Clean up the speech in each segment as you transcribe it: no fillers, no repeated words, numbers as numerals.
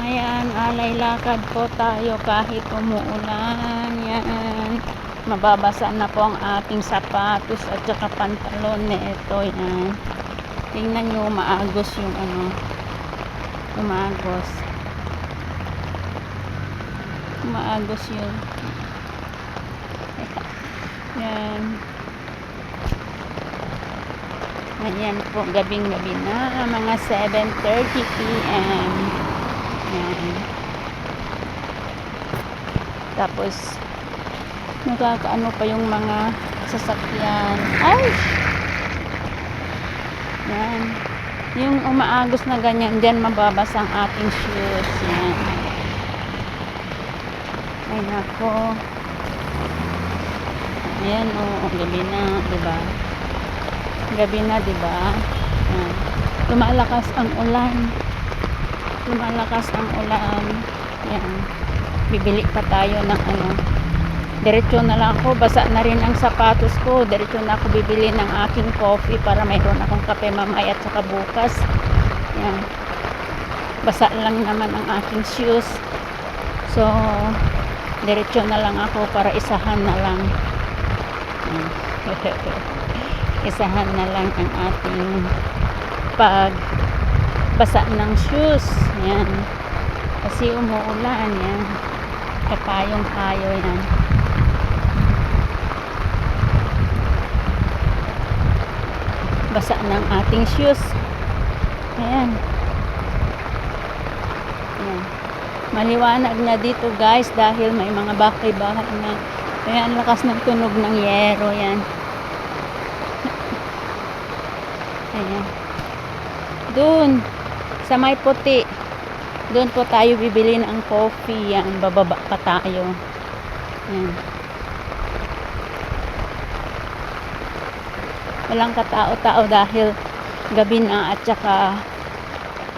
Ayan, alay lakad po tayo kahit umuulan. Yan. Mababasa na po ang ating sapatos at saka pantalon nito. Yan. Tingnan nyo, maagos yung ano. Umaagos. Maagos yun. Yan. Ayan po, gabing-gabi na. Mga 7:30 PM. Yan. Tapos, nakakaano pa yung mga sasakyan. Ay! Yan. Yung umaagos na ganyan, dyan mababasa ang ating shoes. Yan. Ay, nako. Ayan, o, gabi na, diba? Gabi na, diba? Yan. Lumalakas ang ulan. Lumalakas ang ulan. Yan. Bibili pa tayo ng ano. Diretso na lang ako. Basa na rin ang sapatos ko. Diretso na ako bibili ng aking coffee para mayroon akong kape mamaya at saka bukas. Yan. Basa lang naman ang aking shoes. So, diretso na lang ako para isahan na lang. Yan. Isahan na lang ang ating pagbasa ng shoes. Yan. Kasi umuulan. Yan. Kapayong-payo yan. Basa ng ating shoes. Ayan. Ayan. Maliwanag na dito guys dahil may mga bahay-bahay na. Ayan, lakas ng tunog ng yero. Yan. Ayan. Doon sa may puti. Doon po tayo bibili ng coffee. Yan, bababa pa tayo. Yan. Walang katao-tao dahil gabi na at saka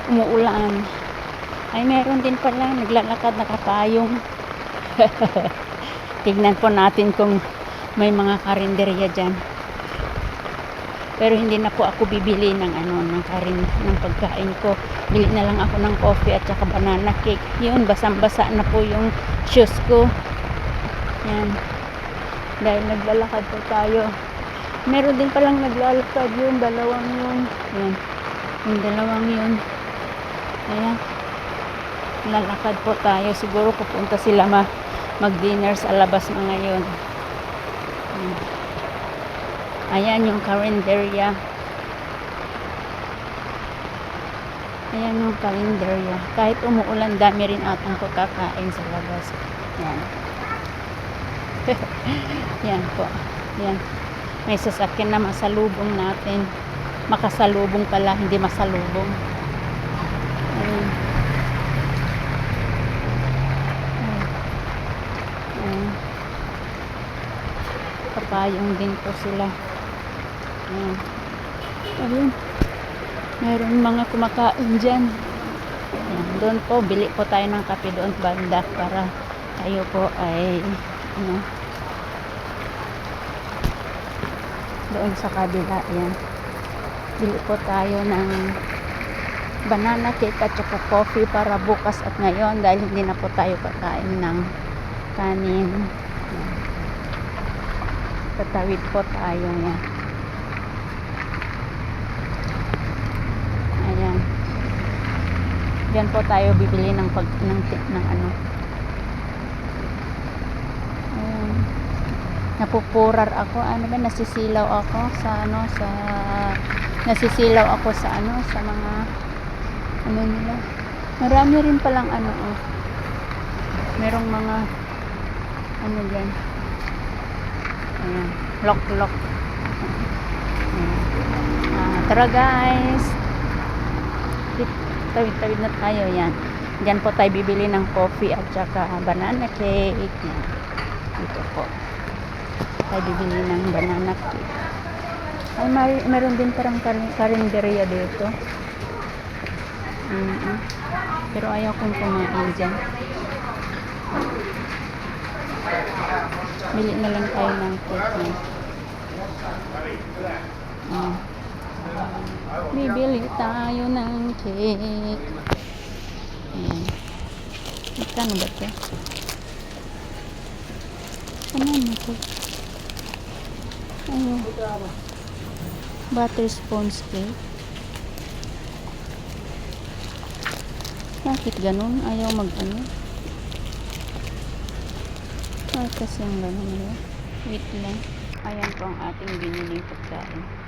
umuulan. Ay, meron din pala naglalakad nakapayong. Tignan po natin kung may mga karinderya dyan. Pero hindi na po ako bibili ng ng pagkain ko. Bili na lang ako ng coffee at saka banana cake. Yun, basang-basa na po yung shoes ko. Yan. Dahil naglalakad po tayo. Meron din palang naglalakad yun, dalawang yun. Yan. Yung dalawang yun. Ayan. Lalakad po tayo. Siguro pupunta sila mag-dinner sa labas mga yun. Ayan yung karinderya. Ayan yung karinderya. Kahit umuulan, dami rin atong pagkakain sa labas. Yan. Yan po. Yan. May sasakyan na masalubong natin. Makasalubong pala, hindi masalubong. Ayan. Ayan. Papayong din po sila. Ayan. Ayun. Meron mga kumakain dyan. Ayan. Doon po, bili po tayo ng kape doon banda para tayo po ay doon sa kabila. Ayan. Bili po tayo ng banana cake at saka coffee para bukas at ngayon dahil hindi na po tayo kakain ng kanin. Ayan. Tatawid po tayo. Ayan. Ayan. Diyan po tayo bibili ng ano. Napupurar ako, nasisilaw ako sa nasisilaw ako sa mga nila. Marami rin palang merong mga diyan. Ayan, lock. Tara guys. Tawid na tayo. Yan. Diyan po tayo bibili ng coffee at saka banana cake. Yan. Dito po tayo bibili ng banana cake. Ay, meron din parang karinderya dito. Pero ayaw kong kumain dyan. Bili na lang tayo ng cake. Bibili tayo ng cake. Ayan. Kano ba ito? Ano na ito? Ayun. Butter sponge cake. Bakit ganun? Ayaw mag-ano? Kasi yung ganun. Wait lang. Ayan po ang ating biniling pagkain.